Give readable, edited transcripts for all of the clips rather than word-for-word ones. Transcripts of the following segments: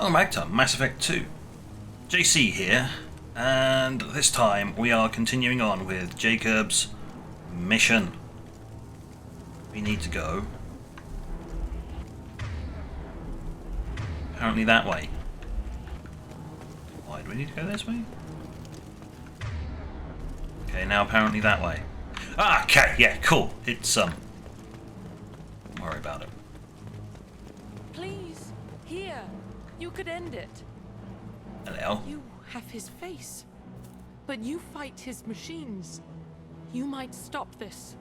Welcome back to Mass Effect 2. JC here, and this time we are continuing on with Jacob's mission. We need to go apparently that way. Why do we need to go this way? Okay, now apparently that way. Ah, okay, yeah, cool. It's don't worry about it. Please, here. You could end it. Hello. You have his face, but you fight his machines. You might stop this.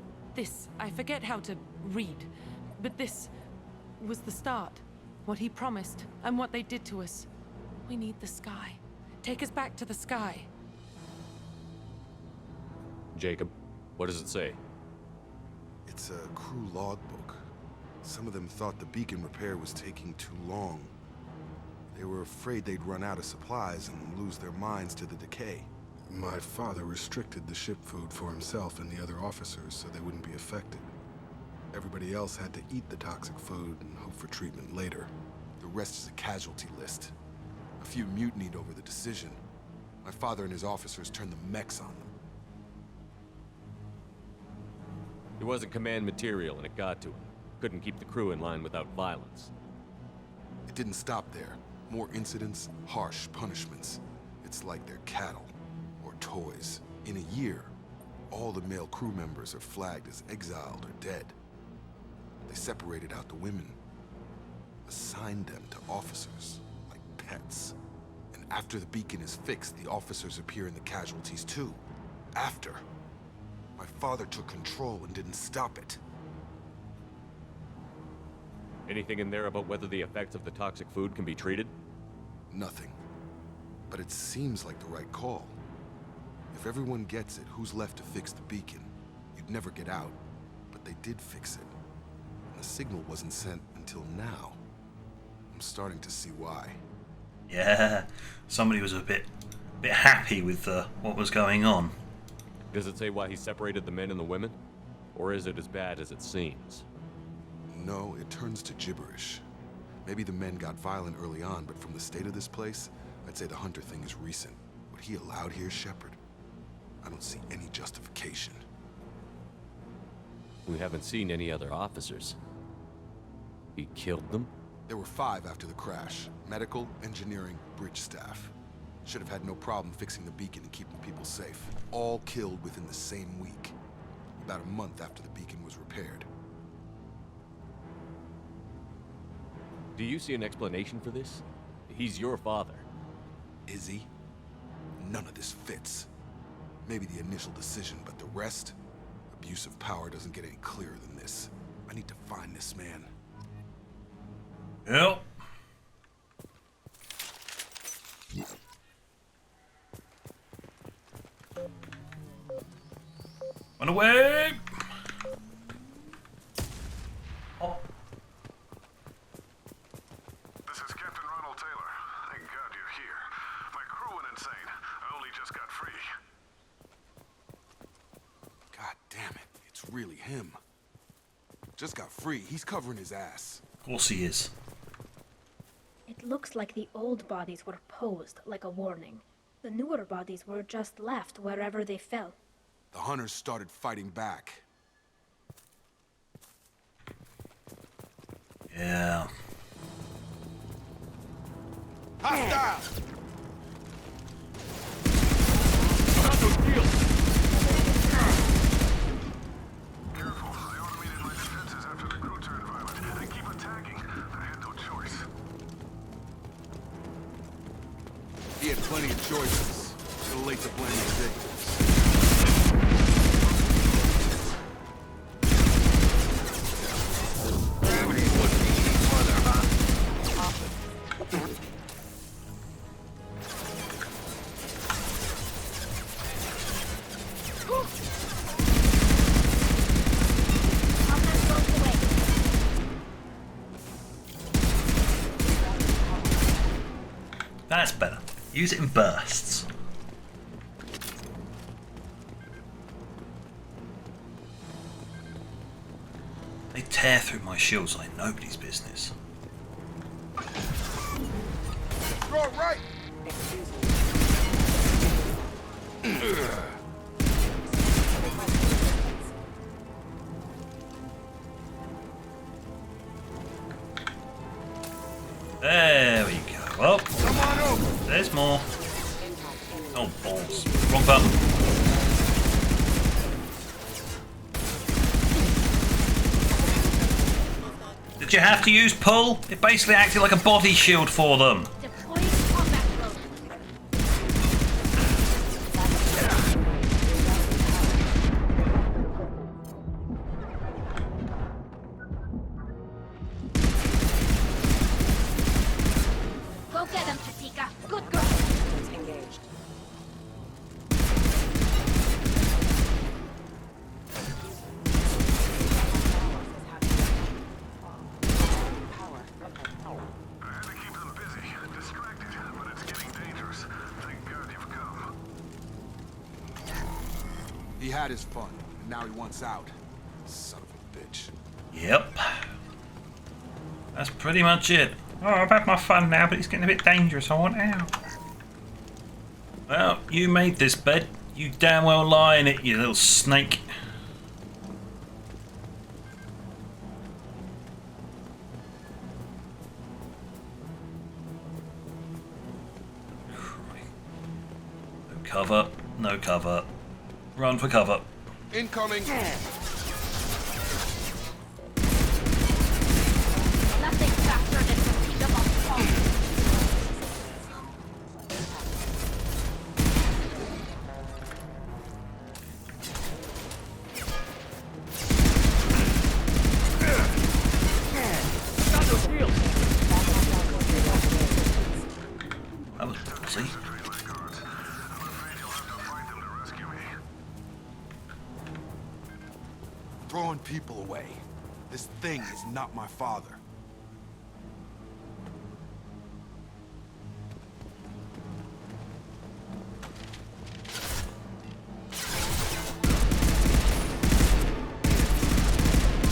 I forget how to read, but this was the start. What he promised, and what they did to us. We need the sky. Take us back to the sky. Jacob, what does it say? It's a crew logbook. Some of them thought the beacon repair was taking too long. They were afraid they'd run out of supplies and lose their minds to the decay. My father restricted the ship food for himself and the other officers so they wouldn't be affected. Everybody else had to eat the toxic food and hope for treatment later. The rest is a casualty list. A few mutinied over the decision. My father and his officers turned the mechs on them. He wasn't command material and it got to him. Couldn't keep the crew in line without violence. It didn't stop there. More incidents, harsh punishments. It's like they're cattle, or toys. In a year, all the male crew members are flagged as exiled or dead. They separated out the women, assigned them to officers, like pets. And after the beacon is fixed, the officers appear in the casualties too. After. My father took control and didn't stop it. Anything in there about whether the effects of the toxic food can be treated? Nothing. But it seems like the right call. If everyone gets it, who's left to fix the beacon? You'd never get out. But they did fix it. And the signal wasn't sent until now. I'm starting to see why. Yeah, somebody was a bit happy with what was going on. Does it say why he separated the men and the women? Or is it as bad as it seems? No, it turns to gibberish. Maybe the men got violent early on, but from the state of this place, I'd say the Hunter thing is recent. What he allowed here, Shepard, I don't see any justification. We haven't seen any other officers. He killed them? There were 5 after the crash. Medical, engineering, bridge staff. Should have had no problem fixing the beacon and keeping people safe. All killed within the same week. About a month after the beacon was repaired. Do you see an explanation for this? He's your father. Is he? None of this fits. Maybe the initial decision, but the rest? Abuse of power doesn't get any clearer than this. I need to find this man. Yep. Run away! Oh. This is Captain Ronald Taylor. Thank God you're here. My crew went insane. I only just got free. God damn it, it's really him. Just got free. He's covering his ass. Of course he is. It looks like the old bodies were posed like a warning. The newer bodies were just left wherever they fell. The hunters started fighting back. Yeah. Hostile! Careful. I automated my defenses after the crew turned violent. They keep attacking. I had no choice. He had plenty of choices. Too late to blame the victims. That's better. Use it in bursts. They tear through my shields like nobody's business. You're right. There we go. Well, Come on over. there's more. Oh, balls. Wrong button. Did you have to use pull? It basically acted like a body shield for them. Deploying combat mode. Go get him, Katika. Good girl. Engaged. I had to keep them busy, distracted, but it's getting dangerous. Thank God you've come. He had his fun, and now he wants out. Son of a bitch. Yep. That's pretty much it. Oh, I've had my fun now, but it's getting a bit dangerous. I want out. Well, you made this bed. You damn well lie in it, you little snake. No cover. No cover. Run for cover. Incoming. Nothing faster than Katika on top. That was ballsy. Throwing people away. This thing is not my father.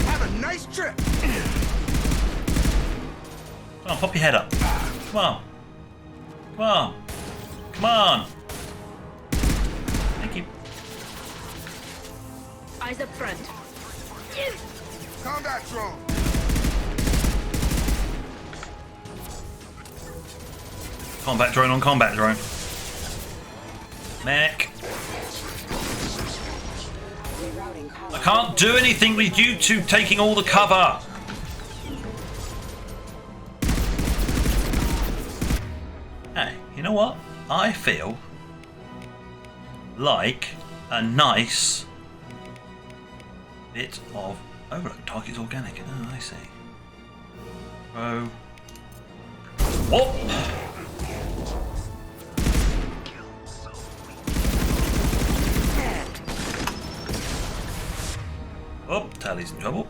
Have a nice trip. Come on, pop your head up. Come on. Come on. Come on. Thank you. Eyes up front. Combat drone. Combat drone on combat drone. Mech. I can't do anything with you two taking all the cover. Hey, you know what? I feel like a nice bit of overload. Target's organic. Oh, I see. Oh. Whoop! Oh, Tally's in trouble.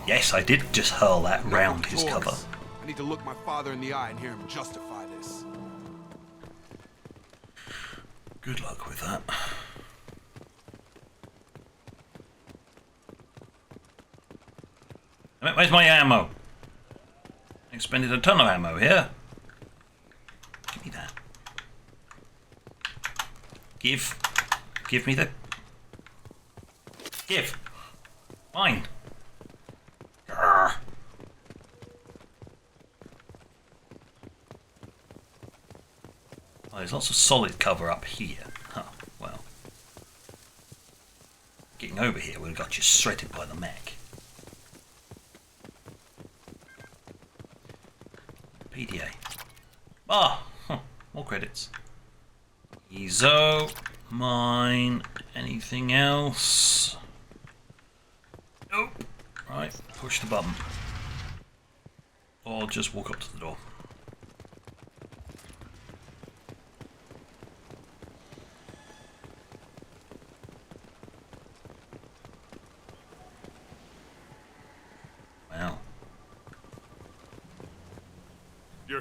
Yes, I did just hurl that round his Doors. cover. I need to look my father in the eye and hear him justify this. Good luck with that. Where's my ammo? I expended a ton of ammo here. Give me that. Give me the... Give. Mine. Grr. Oh, there's lots of solid cover up here. Huh, well. Getting over here would have got you shredded by the mech. PDA. Ah! Huh, more credits. Ezo. Mine. Anything else? Nope. Right, push the button. Or just walk up to the door.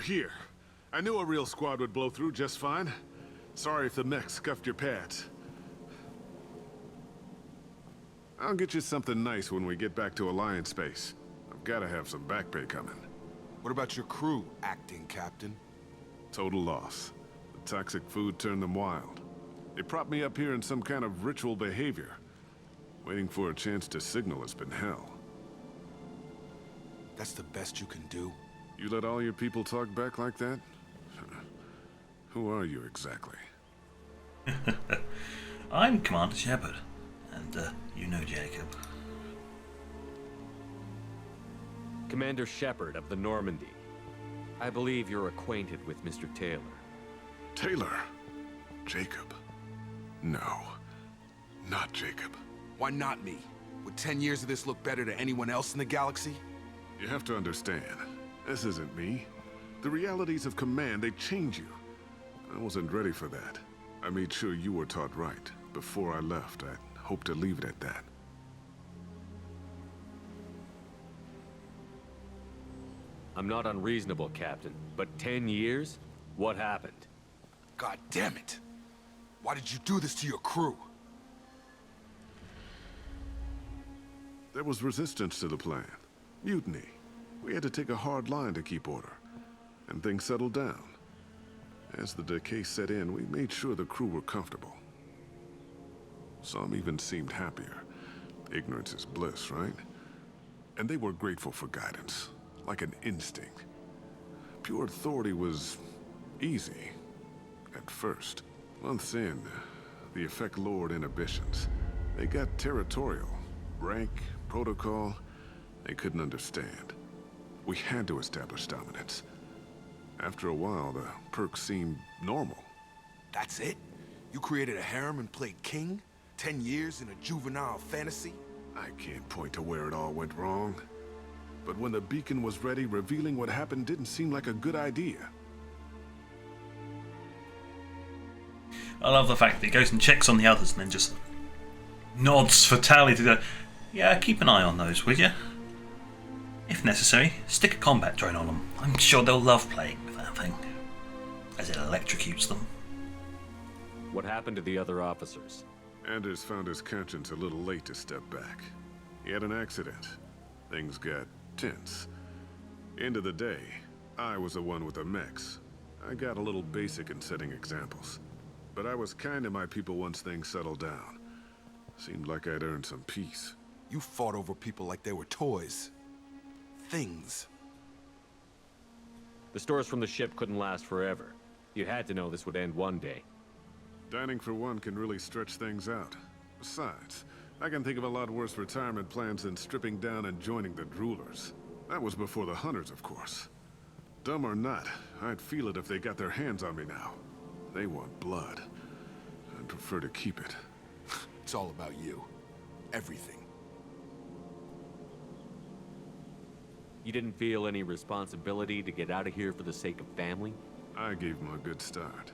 you're here. I knew a real squad would blow through just fine. Sorry if the mech scuffed your pads. I'll get you something nice when we get back to Alliance space. I've gotta have some back pay coming. What about your crew, acting captain? Total loss. The toxic food turned them wild. They propped me up here in some kind of ritual behavior. Waiting for a chance to signal has been hell. That's the best you can do? You let all your people talk back like that? Who are you exactly? I'm Commander Shepard, and you know Jacob. Commander Shepard of the Normandy. I believe you're acquainted with Mr. Taylor. Taylor? Jacob? No, not Jacob. Why not me? Would 10 years of this look better to anyone else in the galaxy? You have to understand, this isn't me. The realities of command, they change you. I wasn't ready for that. I made sure you were taught right. Before I left, I hoped to leave it at that. I'm not unreasonable, Captain, but 10 years? What happened? God damn it! Why did you do this to your crew? There was resistance to the plan. Mutiny. We had to take a hard line to keep order. And things settled down. As the decay set in, we made sure the crew were comfortable. Some even seemed happier. Ignorance is bliss, right? And they were grateful for guidance, like an instinct. Pure authority was easy, at first. Months in, the effect lowered inhibitions. They got territorial. Rank, protocol, they couldn't understand. We had to establish dominance. After a while, the perks seemed normal. That's it? You created a harem and played king? 10 years in a juvenile fantasy? I can't point to where it all went wrong. But when the beacon was ready, revealing what happened didn't seem like a good idea. I love the fact that he goes and checks on the others and then just nods for Tally to go, yeah, keep an eye on those, will you? If necessary, stick a combat drone on them. I'm sure they'll love playing with that thing, as it electrocutes them. What happened to the other officers? Anders found his conscience a little late to step back. He had an accident. Things got tense. End of the day, I was the one with the mechs. I got a little basic in setting examples. But I was kind to my people once things settled down. Seemed like I'd earned some peace. You fought over people like they were toys. Things. The stores from the ship couldn't last forever. You had to know this would end one day. Dining for one can really stretch things out. Besides, I can think of a lot worse retirement plans than stripping down and joining the droolers. That was before the hunters, of course. Dumb or not, I'd feel it if they got their hands on me now. They want blood. I'd prefer to keep it. It's all about you. Everything. You didn't feel any responsibility to get out of here for the sake of family? I gave him a good start.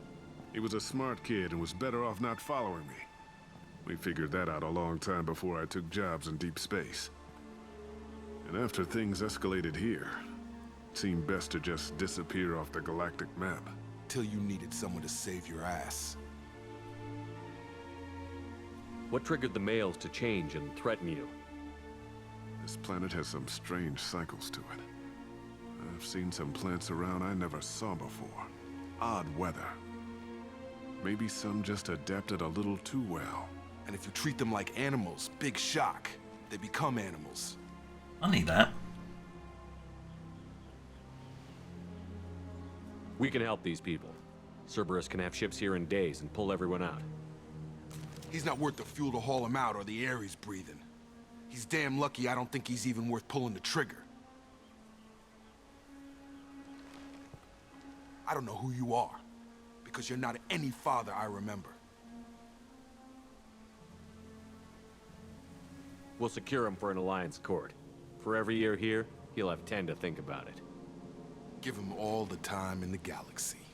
He was a smart kid and was better off not following me. We figured that out a long time before I took jobs in deep space. And after things escalated here, it seemed best to just disappear off the galactic map. Till you needed someone to save your ass. What triggered the males to change and threaten you? This planet has some strange cycles to it. I've seen some plants around I never saw before. Odd weather. Maybe some just adapted a little too well. And if you treat them like animals, big shock. They become animals. I need that. We can help these people. Cerberus can have ships here in days and pull everyone out. He's not worth the fuel to haul him out or the air he's breathing. He's damn lucky I don't think he's even worth pulling the trigger. I don't know who you are, because you're not any father I remember. We'll secure him for an Alliance court. For every year here, he'll have 10 to think about it. Give him all the time in the galaxy.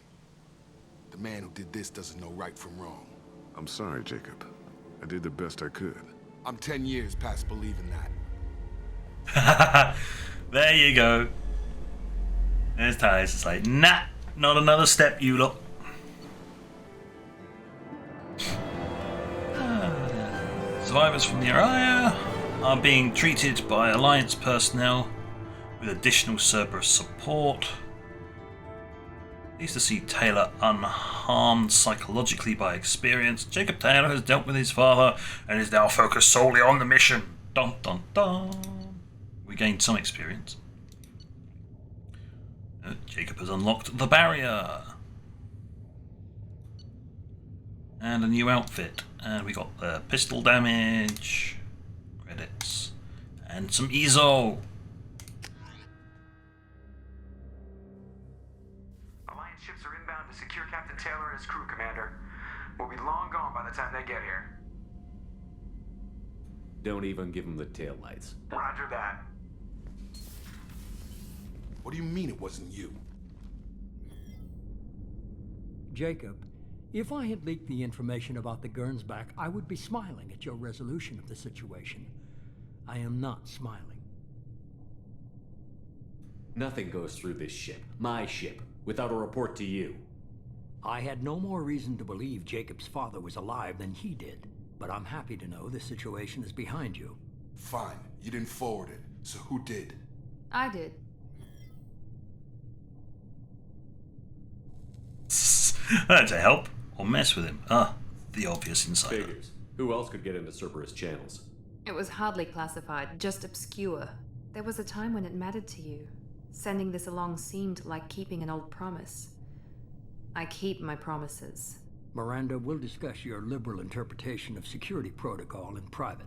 The man who did this doesn't know right from wrong. I'm sorry, Jacob. I did the best I could. I'm 10 years past believing that. There you go. There's Ty. It's like, nah, not another step, you lot. Survivors from the area are being treated by Alliance personnel with additional Cerberus support. Pleased to see Taylor unharmed psychologically by experience. Jacob Taylor has dealt with his father and is now focused solely on the mission. Dun dun dun. We gained some experience. Jacob has unlocked the barrier. And a new outfit. And we got the pistol damage. Credits. And some EZO. Alliance ships are inbound to secure Captain Taylor and his crew, Commander. We'll be long gone by the time they get here. Don't even give him the taillights. Roger that. What do you mean it wasn't you? Jacob, if I had leaked the information about the Gernsback, I would be smiling at your resolution of the situation. I am not smiling. Nothing goes through this ship, my ship, without a report to you. I had no more reason to believe Jacob's father was alive than he did, but I'm happy to know the situation is behind you. Fine, you didn't forward it, so who did? I did. To help or mess with him. The obvious insider. Figures. Who else could get into Cerberus channels? It was hardly classified, just obscure. There was a time when it mattered to you. Sending this along seemed like keeping an old promise. I keep my promises. Miranda, we'll discuss your liberal interpretation of security protocol in private.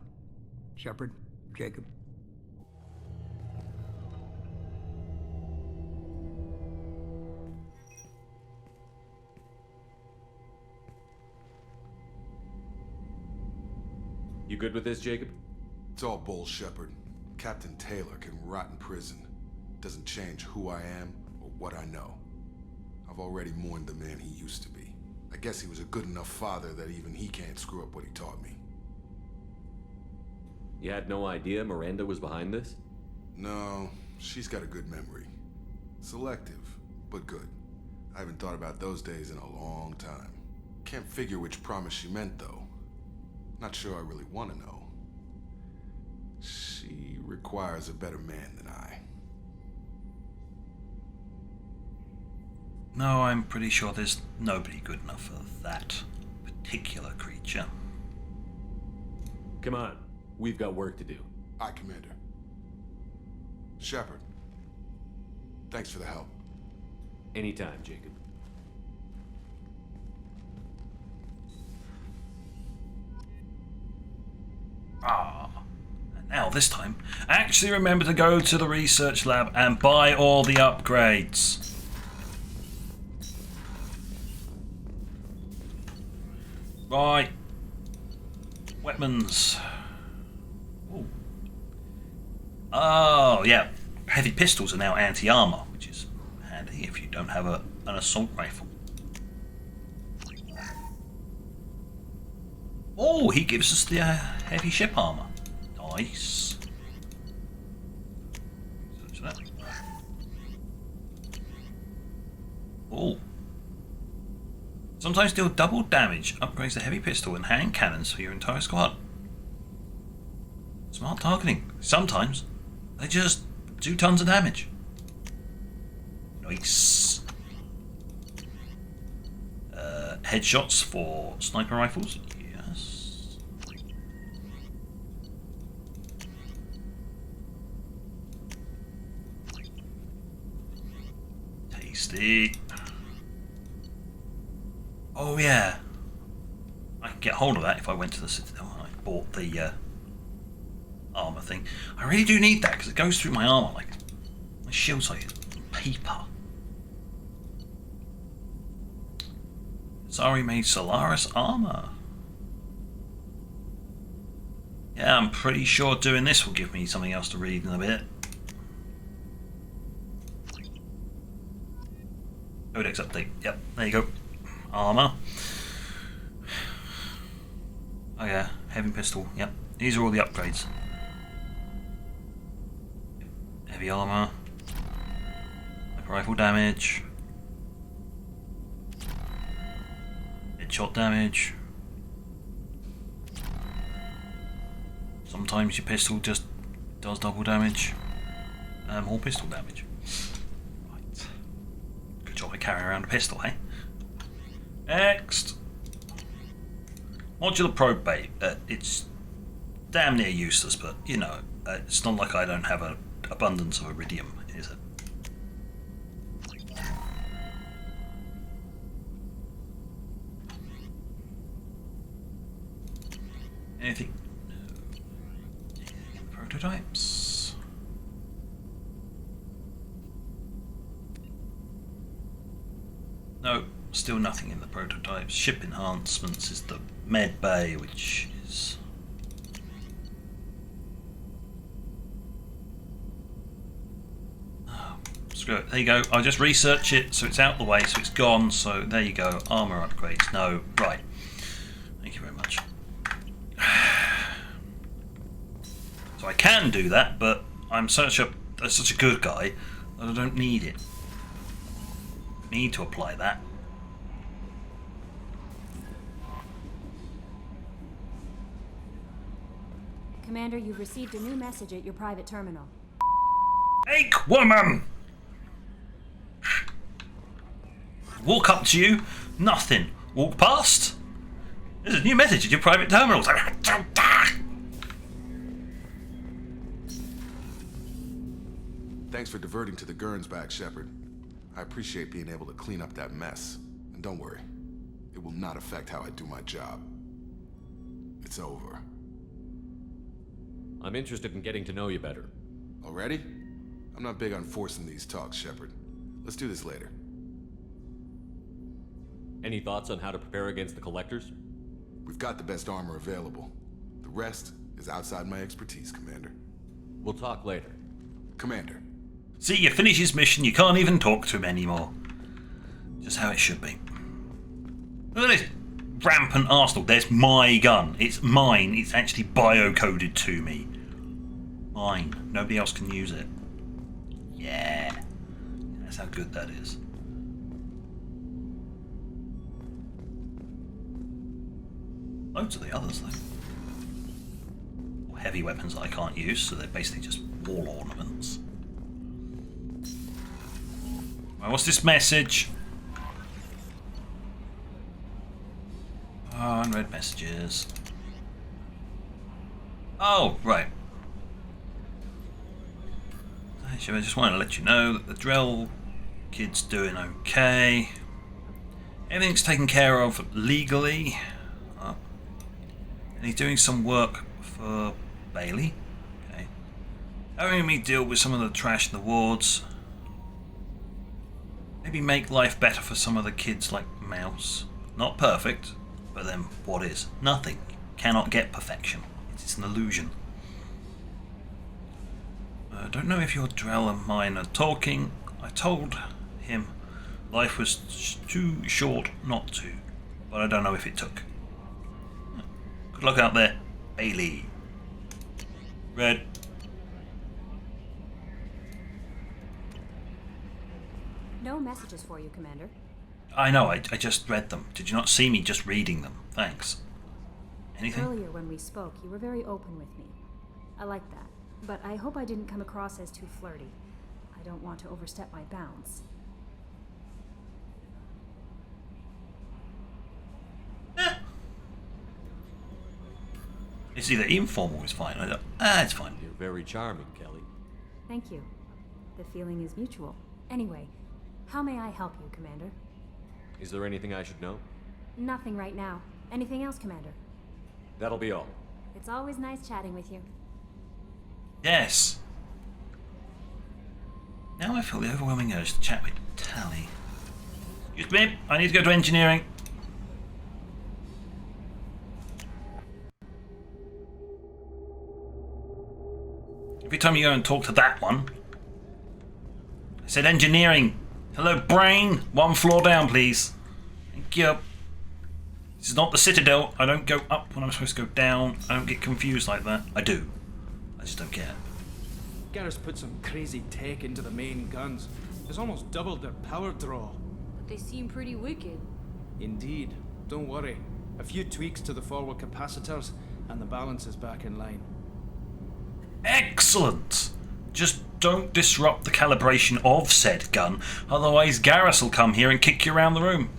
Shepard, Jacob. You good with this, Jacob? It's all bull, Shepard. Captain Taylor can rot in prison. Doesn't change who I am or what I know. I've already mourned the man he used to be. I guess he was a good enough father that even he can't screw up what he taught me. You had no idea Miranda was behind this? No, she's got a good memory. Selective, but good. I haven't thought about those days in a long time. Can't figure which promise she meant, though. Not sure I really want to know. She requires a better man than I. No, I'm pretty sure there's nobody good enough for that particular creature. Come on, we've got work to do. Aye, Commander. Shepard, thanks for the help. Anytime, Jacob. And now this time, actually remember to go to the research lab and buy all the upgrades. Right. Weapons. Ooh. Oh, yeah. Heavy pistols are now anti-armor, which is handy if you don't have an assault rifle. Oh, he gives us the heavy ship armor. Nice. Search that. Oh. Sometimes deal double damage. Upgrades the heavy pistol and hand cannons for your entire squad. Smart targeting. Sometimes they just do tons of damage. Nice. Headshots for sniper rifles. Yes. Tasty. Oh yeah, I can get hold of that if I went to the Citadel and I bought the armor thing. I really do need that because it goes through my armor like my shield's like paper. Zari made Solaris armor. Yeah, I'm pretty sure doing this will give me something else to read in a bit. Codex update. Yep, there you go. Armor. Oh yeah, heavy pistol. Yep, these are all the upgrades. Heavy armor. Sniper Rifle damage. Headshot damage. Sometimes your pistol just does double damage. More pistol damage. Right. Good job of carrying around a pistol, eh? Next. Modular probe bait. It's damn near useless, but you know, it's not like I don't have an abundance of iridium, is it? Anything? No. Prototypes. No, still nothing in the prototypes. Ship enhancements is the med bay, which is... Oh, screw it. There you go. I'll just research it so it's out the way, so it's gone. So there you go. Armor upgrades. No, right. Thank you very much. So I can do that, but I'm such a good guy that I don't need it. Need to apply that. Commander, you've received a new message at your private terminal. Hey, woman! Walk up to you, nothing. Walk past. There's a new message at your private terminal. Thanks for diverting to the Gurns back, Shepard. I appreciate being able to clean up that mess. And don't worry, it will not affect how I do my job. It's over. I'm interested in getting to know you better. Already? I'm not big on forcing these talks, Shepard. Let's do this later. Any thoughts on how to prepare against the Collectors? We've got the best armor available. The rest is outside my expertise, Commander. We'll talk later. Commander. See, you finish his mission, you can't even talk to him anymore. Just how it should be. Look at this rampant arsenal. There's my gun. It's mine. It's actually bio-coded to me. Mine. Nobody else can use it. Yeah. That's how good that is. Loads of the others, though. Heavy weapons that I can't use, so they're basically just wall ornaments. Right, what's this message? Oh, unread messages. Oh, right. I just want to let you know that the Drell kid's doing okay. Everything's taken care of legally. And he's doing some work for Bailey. Okay. Having me deal with some of the trash in the wards. Maybe make life better for some of the kids like Mouse. Not perfect, but then what is? Nothing. Cannot get perfection. It's an illusion. I don't know if your Drell and mine are talking. I told him life was too short not to, but I don't know if it took. Good luck out there, Bailey. Red. No messages for you, Commander. I know, I just read them. Did you not see me just reading them? Thanks. Anything? Earlier when we spoke, you were very open with me. I like that, but I hope I didn't come across as too flirty. I don't want to overstep my bounds. It's either informal is fine. It's fine. You're very charming, Kelly. Thank you. The feeling is mutual. Anyway, how may I help you, Commander? Is there anything I should know? Nothing right now. Anything else, Commander? That'll be all. It's always nice chatting with you. Yes. Now I feel the overwhelming urge to chat with Tally. Excuse me, I need to go to engineering. Every time you go and talk to that one, I said engineering. Hello, brain. One floor down, please. Thank you. This is not the Citadel. I don't go up when I'm supposed to go down. I don't get confused like that. I do. I just don't care. Garrus put some crazy tech into the main guns. has almost doubled their power draw. But they seem pretty wicked. Indeed. Don't worry. A few tweaks to the forward capacitors, and the balance is back in line. Excellent! Just don't disrupt the calibration of said gun, otherwise Garrus will come here and kick you around the room.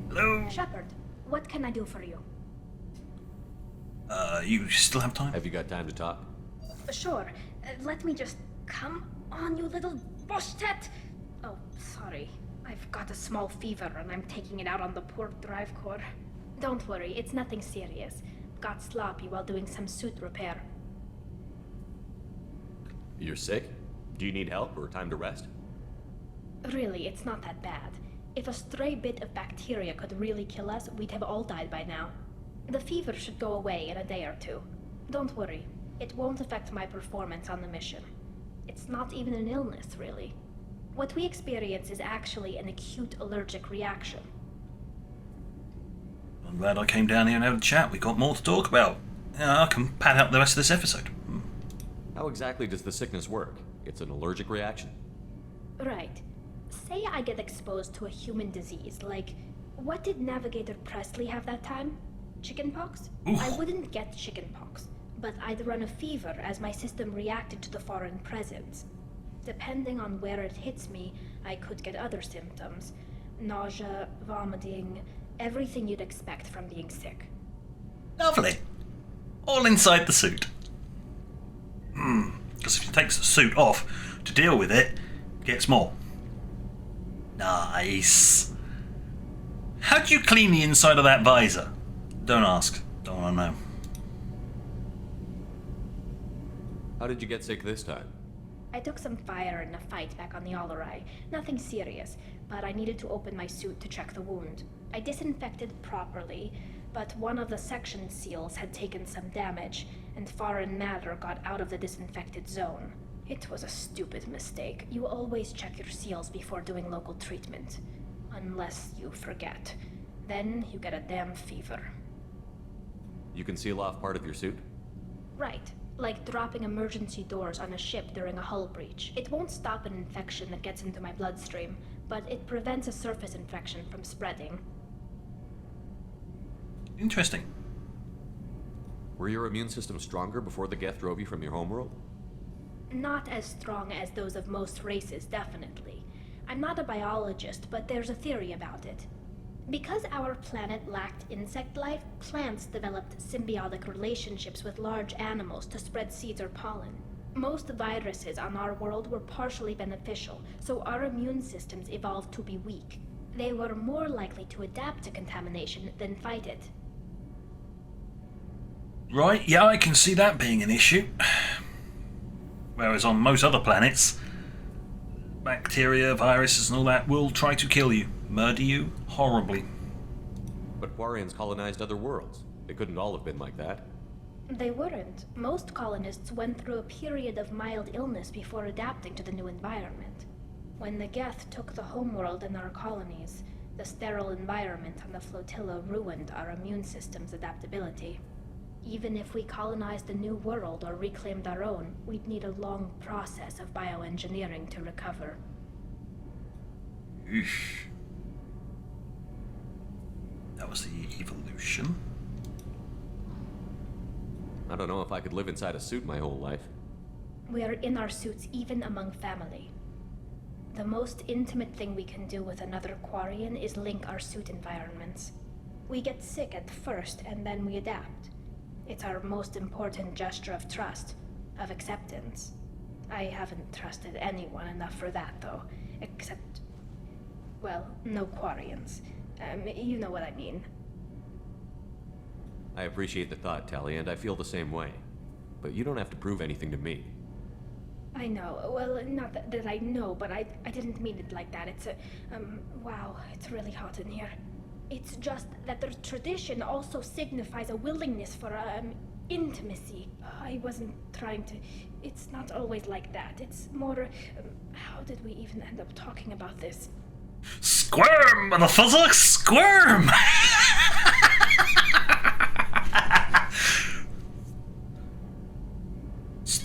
Hello? Shepard, what can I do for you? You still have time? Have you got time to talk? Sure. Let me just... Come on, you little boshtet! Oh, sorry. I've got a small fever and I'm taking it out on the poor drive core. Don't worry, it's nothing serious. Got sloppy while doing some suit repair. You're sick? Do you need help or time to rest? Really, it's not that bad. If a stray bit of bacteria could really kill us, we'd have all died by now. The fever should go away in a day or two. Don't worry, it won't affect my performance on the mission. It's not even an illness, really. What we experience is actually an acute allergic reaction. I'm glad I came down here and had a chat. We got more to talk about. I can pad out the rest of this episode. How exactly does the sickness work? It's an allergic reaction? Right. Say I get exposed to a human disease, like... What did Navigator Presley have that time? Chickenpox? Oof. I wouldn't get chickenpox, but I'd run a fever as my system reacted to the foreign presence. Depending on where it hits me, I could get other symptoms. Nausea, vomiting, everything you'd expect from being sick. Lovely. All inside the suit. Because if you take the suit off to deal with it, it gets more. Nice. How do you clean the inside of that visor? Don't ask. Don't want to know. How did you get sick this time? I took some fire in a fight back on the Allerai. Nothing serious, but I needed to open my suit to check the wound. I disinfected properly, but one of the section seals had taken some damage, and foreign matter got out of the disinfected zone. It was a stupid mistake. You always check your seals before doing local treatment. Unless you forget. Then you get a damn fever. You can seal off part of your suit? Right. Like dropping emergency doors on a ship during a hull breach. It won't stop an infection that gets into my bloodstream, but it prevents a surface infection from spreading. Interesting. Were your immune system stronger before the Geth drove you from your homeworld? Not as strong as those of most races, definitely. I'm not a biologist, but there's a theory about it. Because our planet lacked insect life, plants developed symbiotic relationships with large animals to spread seeds or pollen. Most viruses on our world were partially beneficial, so our immune systems evolved to be weak. They were more likely to adapt to contamination than fight it. Right, yeah, I can see that being an issue. Whereas on most other planets, bacteria, viruses and all that will try to kill you, murder you horribly. But Quarians colonized other worlds. They couldn't all have been like that. They weren't. Most colonists went through a period of mild illness before adapting to the new environment. When the Geth took the homeworld and our colonies, the sterile environment on the flotilla ruined our immune system's adaptability. Even if we colonized a new world or reclaimed our own, we'd need a long process of bioengineering to recover. Eesh. That was the evolution. I don't know if I could live inside a suit my whole life. We are in our suits even among family. The most intimate thing we can do with another Quarian is link our suit environments. We get sick at first and then we adapt. It's our most important gesture of trust, of acceptance. I haven't trusted anyone enough for that, though, except... well, no Quarians. You know what I mean. I appreciate the thought, Tally, and I feel the same way. But you don't have to prove anything to me. I know. Well, not that I know, but I didn't mean it like that. It's a... wow, it's really hot in here. It's just that the tradition also signifies a willingness for, intimacy. I wasn't trying to... It's not always like that. It's more... how did we even end up talking about this? Squirm, motherfucker! Squirm!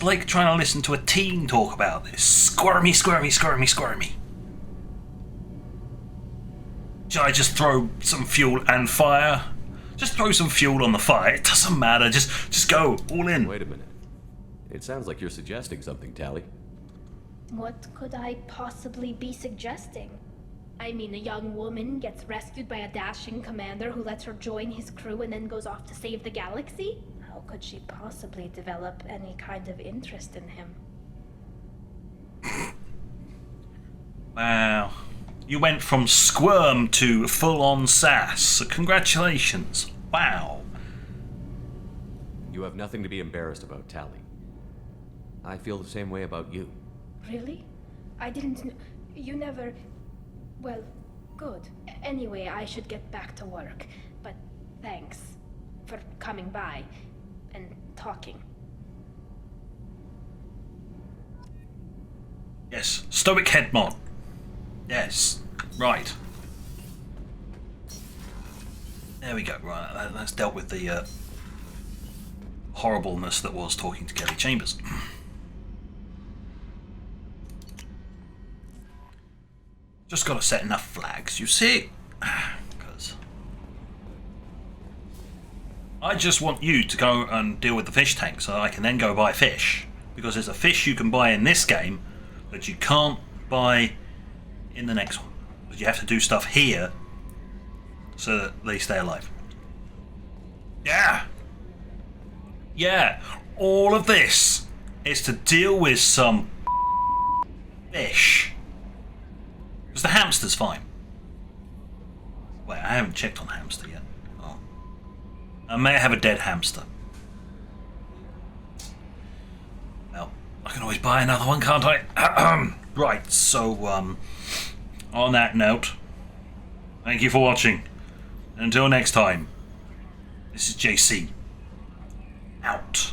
It's like trying to listen to a teen talk about this. Squirmy, squirmy, squirmy, squirmy. Should I just throw some fuel and fire? Just throw some fuel on the fire. It doesn't matter. Just go all in. Wait a minute. It sounds like you're suggesting something, Tali. What could I possibly be suggesting? I mean, a young woman gets rescued by a dashing commander who lets her join his crew and then goes off to save the galaxy? How could she possibly develop any kind of interest in him? Wow. You went from squirm to full-on sass. So congratulations. Wow. You have nothing to be embarrassed about, Tali. I feel the same way about you. Really? I didn't know. You never. Well, good. Anyway, I should get back to work. But thanks for coming by and talking. Yes, stoic head mod. Yes, right. There we go. Right, that's dealt with the horribleness that was talking to Kelly Chambers. Just got to set enough flags, you see? Because I just want you to go and deal with the fish tank so I can then go buy fish. Because there's a fish you can buy in this game that you can't buy in the next one. But you have to do stuff here so that they stay alive. Yeah! Yeah! All of this is to deal with some fish. Because the hamster's fine. Wait, I haven't checked on the hamster yet. Oh. I may have a dead hamster. Well, I can always buy another one, can't I? Right, so, on that note, thank you for watching. Until next time, this is JC. Out.